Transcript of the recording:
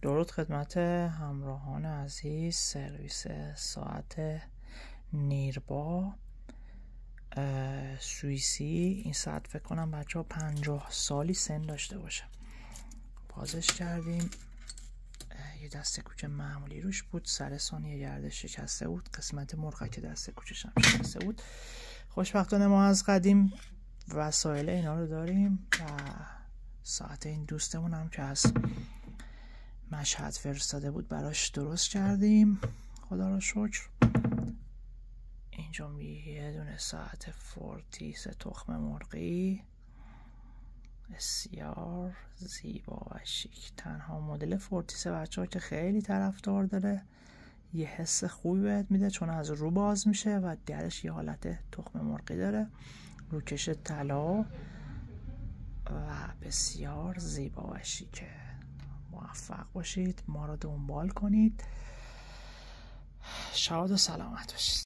درود خدمت همراهان عزیز. سرویس ساعت نیربا سوئیسی. این ساعت فکر کنم بچه ها 50 سالی سن داشته باشه. بازش کردیم، یه دسته کوچه معمولی روش بود، سر ثانیه گردش شکسته بود، قسمت مرغک دسته کوچه‌ش هم شکسته بود. خوشبختانه ما از قدیم وسایل اینا رو داریم و ساعت این دوستمون هم که از مشهد فرستاده بود براش درست کردیم، خدا رو شکر. اینجا یه دونه ساعت فورتیس تخم مرغی، بسیار زیبا و شیک. تنها مدل فورتیس بچه ها که خیلی طرفدار داره، یه حس خوبی بهت میده چون از رو باز میشه و درش یه حالت تخم مرغی داره، روکش طلا و بسیار زیبا و شیکه. موفق باشید، ما رو دنبال کنید، شاد و سلامت باشید.